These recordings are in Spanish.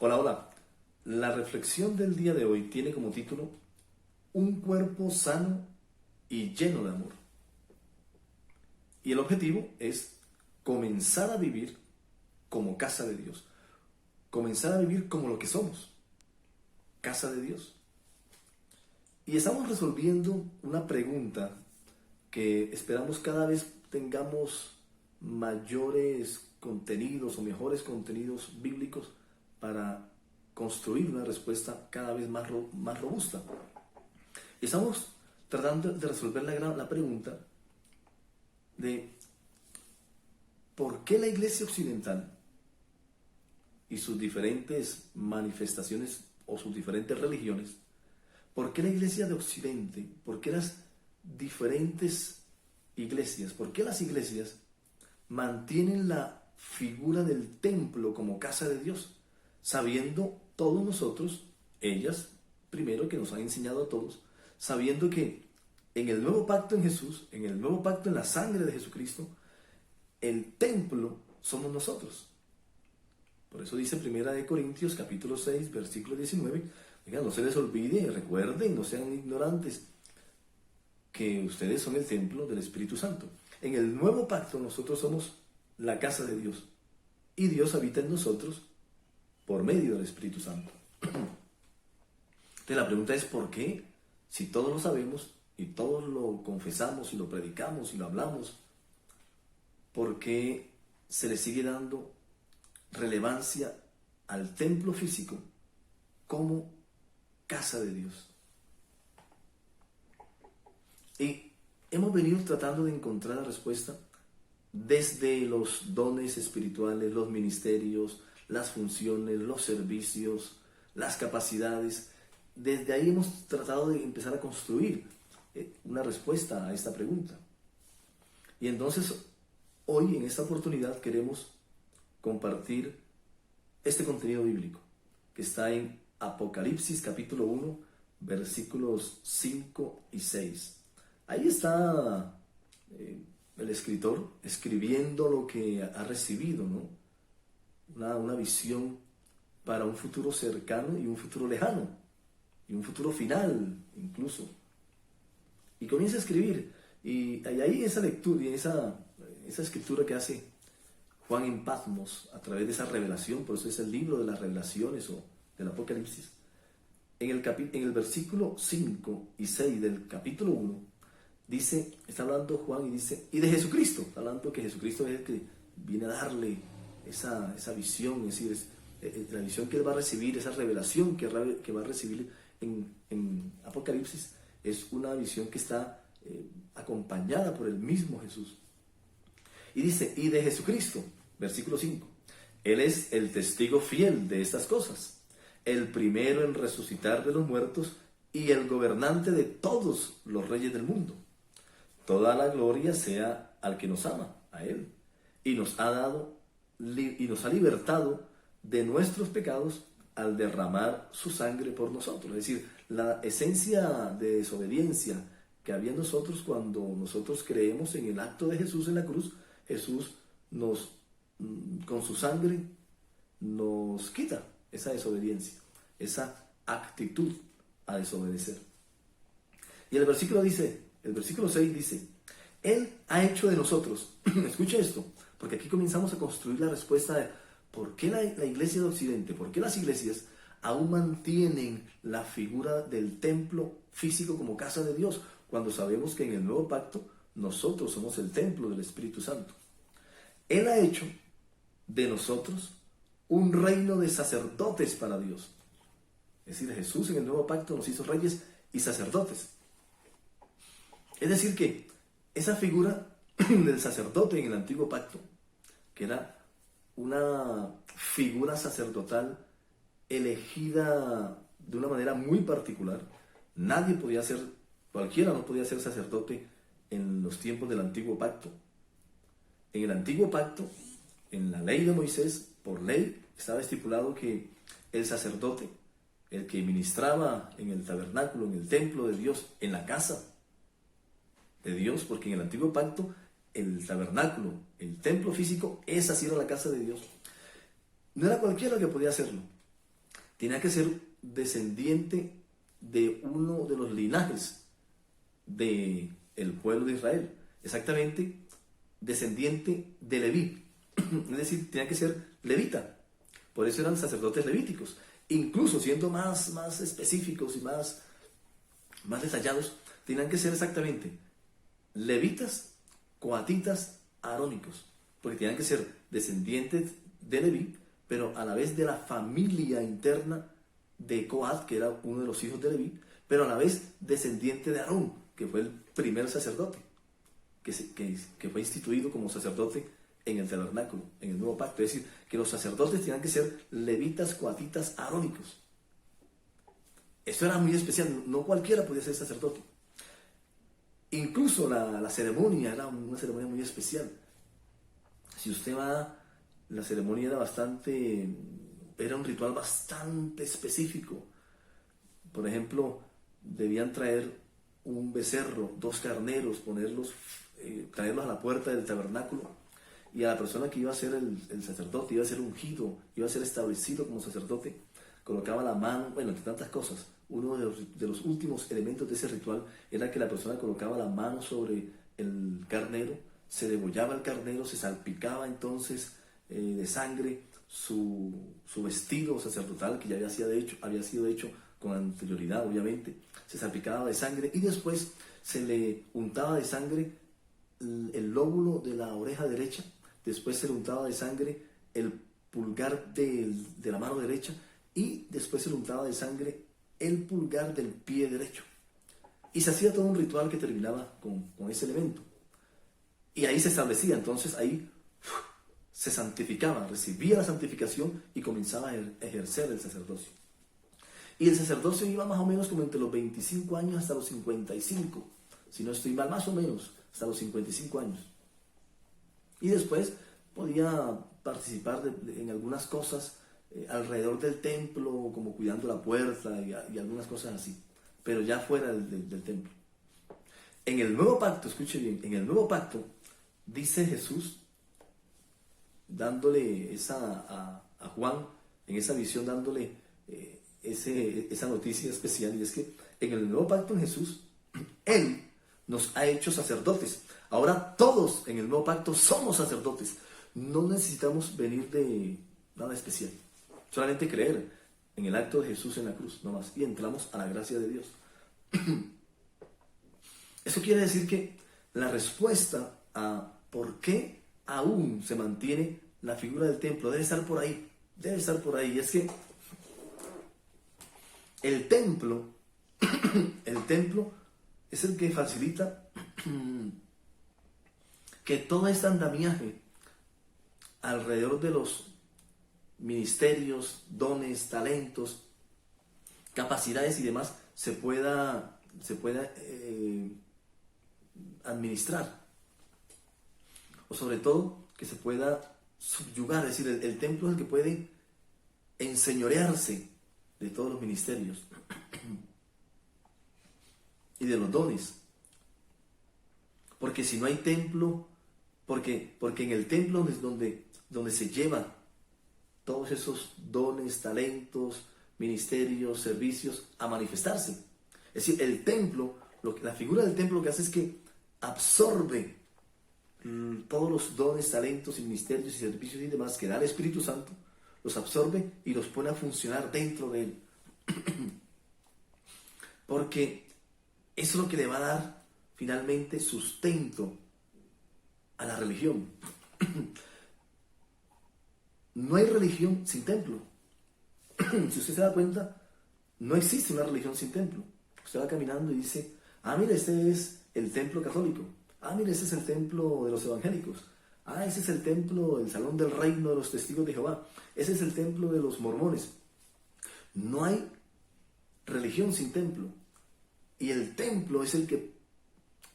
Hola, hola. La reflexión del día de hoy tiene como título Un cuerpo sano y lleno de amor. Y el objetivo es comenzar a vivir como casa de Dios. Comenzar a vivir como lo que somos, casa de Dios. Y estamos resolviendo una pregunta que esperamos cada vez tengamos mayores contenidos o mejores contenidos bíblicos para construir una respuesta cada vez más robusta. Estamos tratando de resolver la pregunta de por qué la Iglesia Occidental y sus diferentes manifestaciones o sus diferentes religiones, por qué la Iglesia de Occidente, por qué las diferentes iglesias, por qué las iglesias mantienen la figura del templo como casa de Dios, sabiendo todos nosotros, ellas primero que nos han enseñado a todos, sabiendo que en el nuevo pacto en Jesús, en el nuevo pacto en la sangre de Jesucristo, el templo somos nosotros. Por eso dice 1 Corintios capítulo 6, versículo 19, oigan, no se les olvide, recuerden, no sean ignorantes, que ustedes son el templo del Espíritu Santo. En el nuevo pacto nosotros somos la casa de Dios y Dios habita en nosotros por medio del Espíritu Santo. Entonces la pregunta es ¿por qué? Si todos lo sabemos y todos lo confesamos y lo predicamos y lo hablamos, ¿por qué se le sigue dando relevancia al templo físico como casa de Dios? Y hemos venido tratando de encontrar la respuesta desde los dones espirituales, los ministerios, las funciones, los servicios, las capacidades. Desde ahí hemos tratado de empezar a construir una respuesta a esta pregunta. Y entonces, hoy en esta oportunidad queremos compartir este contenido bíblico que está en Apocalipsis capítulo 1, versículos 5 y 6. Ahí está el escritor escribiendo lo que ha recibido, ¿no? Una visión para un futuro cercano y un futuro lejano, y un futuro final incluso. Y comienza a escribir, y ahí en esa lectura, y en esa escritura que hace Juan en Patmos, a través de esa revelación, por eso es el libro de las revelaciones o del Apocalipsis, en el versículo 5 y 6 del capítulo 1, dice, está hablando Juan y dice, y de Jesucristo, está hablando que Jesucristo es el que viene a darle esa visión, es decir, la visión que él va a recibir, esa revelación que va a recibir en Apocalipsis, es una visión que está acompañada por el mismo Jesús. Y dice, y de Jesucristo, versículo 5, Él es el testigo fiel de estas cosas, el primero en resucitar de los muertos y el gobernante de todos los reyes del mundo. Toda la gloria sea al que nos ama, a Él, y nos ha libertado de nuestros pecados al derramar su sangre por nosotros. Es decir, la esencia de desobediencia que había en nosotros cuando nosotros creemos en el acto de Jesús en la cruz, Jesús con su sangre nos quita esa desobediencia, esa actitud a desobedecer. Y el versículo 6 dice, Él ha hecho de nosotros, escucha esto, porque aquí comenzamos a construir la respuesta de por qué la iglesia de Occidente, por qué las iglesias aún mantienen la figura del templo físico como casa de Dios, cuando sabemos que en el nuevo pacto nosotros somos el templo del Espíritu Santo. Él ha hecho de nosotros un reino de sacerdotes para Dios. Es decir, Jesús en el nuevo pacto nos hizo reyes y sacerdotes. Es decir que esa figura del sacerdote en el antiguo pacto, que era una figura sacerdotal elegida de una manera muy particular, cualquiera no podía ser sacerdote en los tiempos del antiguo pacto. En el antiguo pacto, en la ley de Moisés, por ley, estaba estipulado que el sacerdote, el que ministraba en el tabernáculo, en el templo de Dios, en la casa de Dios, porque en el antiguo pacto el tabernáculo, el templo físico, esa sí era la casa de Dios. No era cualquiera que podía hacerlo. tenía que ser descendiente de uno de los linajes del pueblo de Israel, exactamente descendiente de Leví, es decir, tenía que ser levita, por eso eran sacerdotes levíticos, incluso siendo más específicos y más detallados, tenían que ser exactamente levitas, coatitas, arónicos, porque tenían que ser descendientes de Leví, pero a la vez de la familia interna de Coat, que era uno de los hijos de Leví, pero a la vez descendiente de Aarón, que fue el primer sacerdote, que fue instituido como sacerdote en el tabernáculo, en el nuevo pacto. Es decir, que los sacerdotes tenían que ser levitas, coatitas, arónicos. Esto era muy especial, no cualquiera podía ser sacerdote. Incluso la ceremonia era una ceremonia muy especial. Si usted va, la ceremonia era un ritual bastante específico. Por ejemplo, debían traer un becerro, 2 carneros, traerlos a la puerta del tabernáculo, y a la persona que iba a ser el sacerdote, iba a ser ungido, iba a ser establecido como sacerdote, colocaba la mano, bueno, entre tantas cosas. Uno de los últimos elementos de ese ritual era que la persona colocaba la mano sobre el carnero, se degollaba el carnero, se salpicaba entonces de sangre su vestido sacerdotal, que ya había sido hecho con anterioridad, obviamente, se salpicaba de sangre, y después se le untaba de sangre el lóbulo de la oreja derecha, después se le untaba de sangre el pulgar de la mano derecha, y después se le untaba de sangre el pulgar del pie derecho. Y se hacía todo un ritual que terminaba con ese elemento. Y ahí se establecía, entonces ahí se santificaba, recibía la santificación y comenzaba a ejercer el sacerdocio. Y el sacerdocio iba más o menos como entre los 25 años hasta los 55, si no estoy mal, más o menos, hasta los 55 años. Y después podía participar en algunas cosas alrededor del templo, como cuidando la puerta y algunas cosas así, pero ya fuera del templo. En el nuevo pacto, escuche bien, en el nuevo pacto dice Jesús, dándole a Juan, en esa visión, dándole esa noticia especial, y es que en el nuevo pacto en Jesús, Él nos ha hecho sacerdotes. Ahora todos en el nuevo pacto somos sacerdotes. No necesitamos venir de nada especial, solamente creer en el acto de Jesús en la cruz, no más, y entramos a la gracia de Dios. Eso quiere decir que la respuesta a por qué aún se mantiene la figura del templo debe estar por ahí, y es que el templo es el que facilita que todo este andamiaje alrededor de los ministerios, dones, talentos, capacidades y demás se pueda administrar, o sobre todo que se pueda subyugar. Es decir, el templo es el que puede enseñorearse de todos los ministerios y de los dones, porque si no hay templo, porque en el templo es donde se llevan todos esos dones, talentos, ministerios, servicios a manifestarse. Es decir, el templo, la figura del templo lo que hace es que absorbe todos los dones, talentos y ministerios y servicios y demás que da el Espíritu Santo, los absorbe y los pone a funcionar dentro de él. Porque eso es lo que le va a dar finalmente sustento a la religión. No hay religión sin templo. Si usted se da cuenta, no existe una religión sin templo. Usted va caminando y dice, mira, este es el templo católico. Mira, ese es el templo de los evangélicos. Ese es el templo, el salón del reino de los testigos de Jehová. Ese es el templo de los mormones. No hay religión sin templo. Y el templo es el que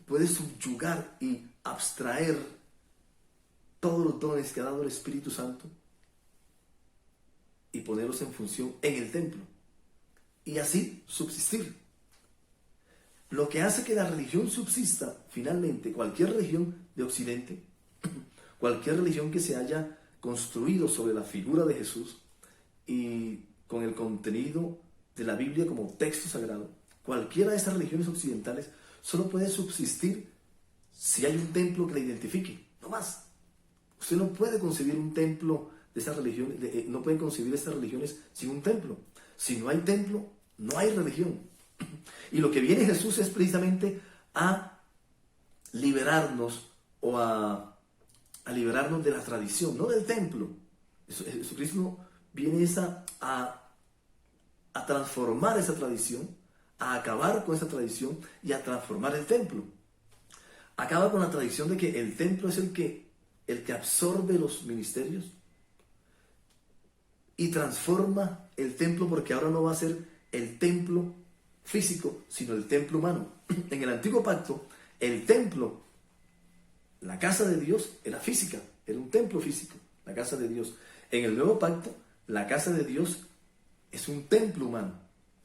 puede subyugar y abstraer todos los dones que ha dado el Espíritu Santo y ponerlos en función en el templo. Y así subsistir. Lo que hace que la religión subsista, finalmente, cualquier religión de Occidente, cualquier religión que se haya construido sobre la figura de Jesús y con el el contenido de la Biblia como texto sagrado, cualquiera de esas religiones occidentales solo puede subsistir si hay un templo que la identifique, no más. Usted no puede concebir un templo de esas religiones, no pueden concebir estas religiones sin un templo. Si no hay templo, no hay religión. Y lo que viene Jesús es precisamente a liberarnos o a liberarnos de la tradición, no del templo. Jesucristo viene a transformar esa tradición, a acabar con esa tradición y a transformar el templo. Acaba con la tradición de que el templo es el que absorbe los ministerios y transforma el templo, porque ahora no va a ser el templo físico, sino el templo humano. En el antiguo pacto, el templo, la casa de Dios, era física, era un templo físico, la casa de Dios. En el nuevo pacto, la casa de Dios es un templo humano.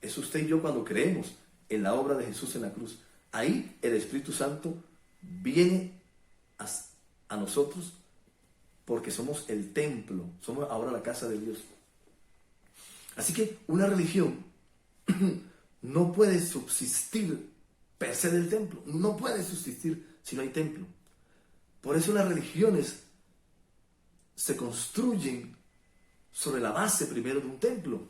Es usted y yo cuando creemos en la obra de Jesús en la cruz. Ahí el Espíritu Santo viene a nosotros porque somos el templo, somos ahora la casa de Dios. Así que una religión no puede subsistir per se del templo, no puede subsistir si no hay templo. Por eso las religiones se construyen sobre la base primero de un templo.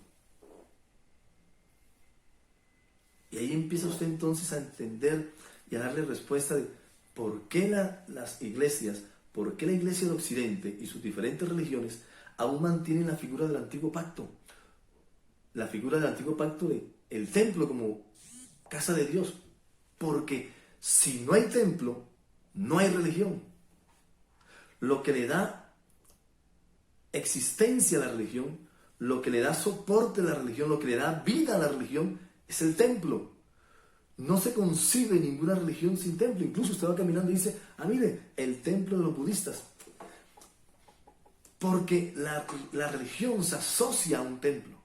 Y ahí empieza usted entonces a entender y a darle respuesta de por qué las iglesias, por qué la iglesia de Occidente y sus diferentes religiones aún mantienen la figura del antiguo pacto. La figura del antiguo pacto de el templo como casa de Dios. Porque si no hay templo, no hay religión. Lo que le da existencia a la religión, lo que le da soporte a la religión, lo que le da vida a la religión, es el templo. No se concibe ninguna religión sin templo. Incluso usted va caminando y dice, mire, el templo de los budistas. Porque la religión se asocia a un templo.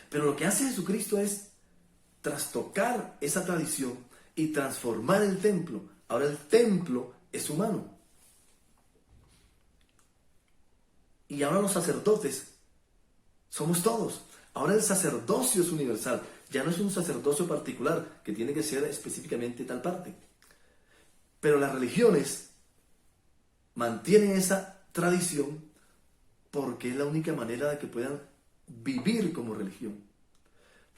Pero lo que hace Jesucristo es trastocar esa tradición y transformar el templo. Ahora el templo es humano. Y ahora los sacerdotes somos todos. Ahora el sacerdocio es universal. Ya no es un sacerdocio particular que tiene que ser específicamente tal parte. Pero las religiones mantienen esa tradición porque es la única manera de que puedan vivir como religión.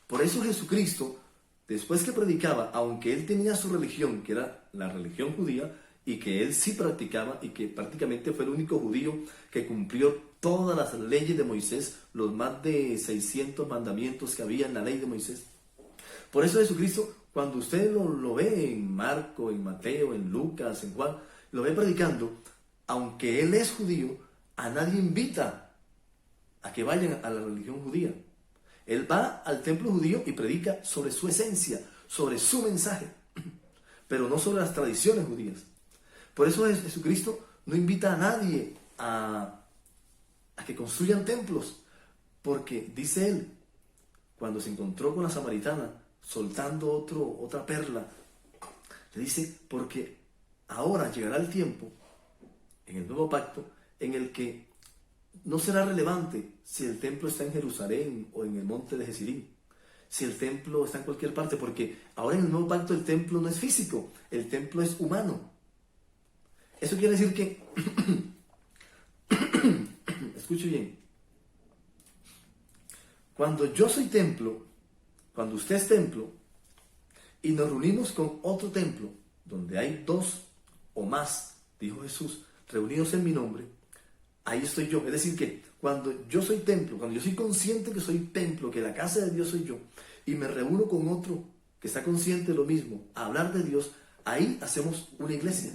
Por eso Jesucristo, después que predicaba, aunque él tenía su religión, que era la religión judía, y que él sí practicaba, y que prácticamente fue el único judío que cumplió todas las leyes de Moisés, los más de 600 mandamientos que había en la ley de Moisés. Por eso Jesucristo, cuando usted lo ve en Marco, en Mateo, en Lucas, en Juan, lo ve predicando, aunque él es judío, a nadie invita a que vayan a la religión judía. Él va al templo judío y predica sobre su esencia, sobre su mensaje, pero no sobre las tradiciones judías. Por eso Jesucristo no invita a nadie a que construyan templos, porque dice él, cuando se encontró con la samaritana soltando otra perla, le dice, porque ahora llegará el tiempo, en el nuevo pacto, en el que no será relevante si el templo está en Jerusalén o en el monte de Gerizim, si el templo está en cualquier parte, porque ahora en el nuevo pacto el templo no es físico, el templo es humano. Eso quiere decir que, escuche bien, cuando yo soy templo, cuando usted es templo, y nos reunimos con otro templo, donde hay 2 o más, dijo Jesús, reunidos en mi nombre, ahí estoy yo. Es decir que cuando yo soy templo, cuando yo soy consciente que soy templo, que la casa de Dios soy yo, y me reúno con otro que está consciente de lo mismo, a hablar de Dios, ahí hacemos una iglesia.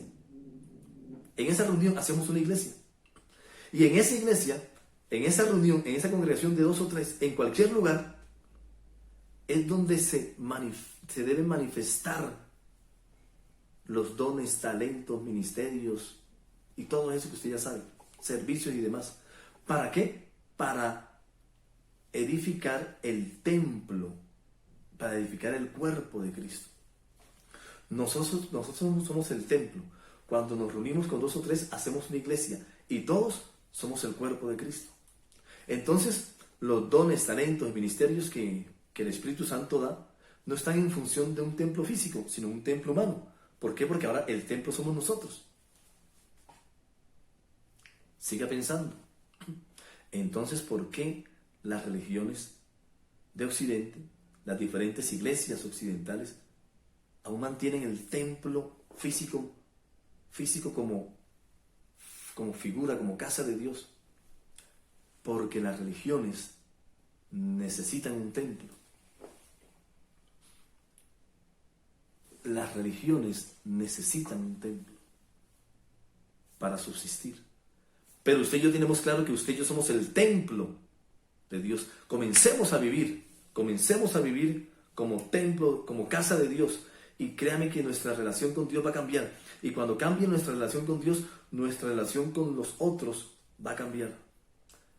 En esa reunión hacemos una iglesia. Y en esa iglesia, en esa reunión, en esa congregación de 2 o 3, en cualquier lugar, es donde se deben manifestar los dones, talentos, ministerios y todo eso que usted ya sabe, servicios y demás. ¿Para qué? Para edificar el templo, para edificar el cuerpo de Cristo. Nosotros somos el templo. Cuando nos reunimos con 2 o 3, hacemos una iglesia y todos somos el cuerpo de Cristo. Entonces, los dones, talentos y ministerios que el Espíritu Santo da no están en función de un templo físico, sino un templo humano. ¿Por qué? Porque ahora el templo somos nosotros. Siga pensando. Entonces, ¿por qué las religiones de Occidente, las diferentes iglesias occidentales, aún mantienen el templo físico como figura, como casa de Dios? Porque las religiones necesitan un templo. Las religiones necesitan un templo para subsistir. Pero usted y yo tenemos claro que usted y yo somos el templo de Dios. Comencemos a vivir como templo, como casa de Dios. Y créame que nuestra relación con Dios va a cambiar. Y cuando cambie nuestra relación con Dios, nuestra relación con los otros va a cambiar.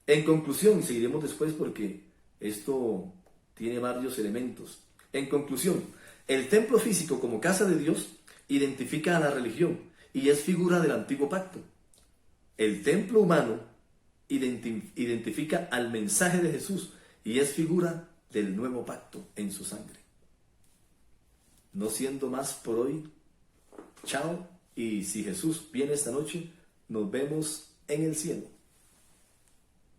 En conclusión, seguiremos después porque esto tiene varios elementos. En conclusión, el templo físico como casa de Dios identifica a la religión y es figura del antiguo pacto. El templo humano identifica al mensaje de Jesús y es figura del nuevo pacto en su sangre. No siendo más por hoy, chao, y si Jesús viene esta noche, nos vemos en el cielo.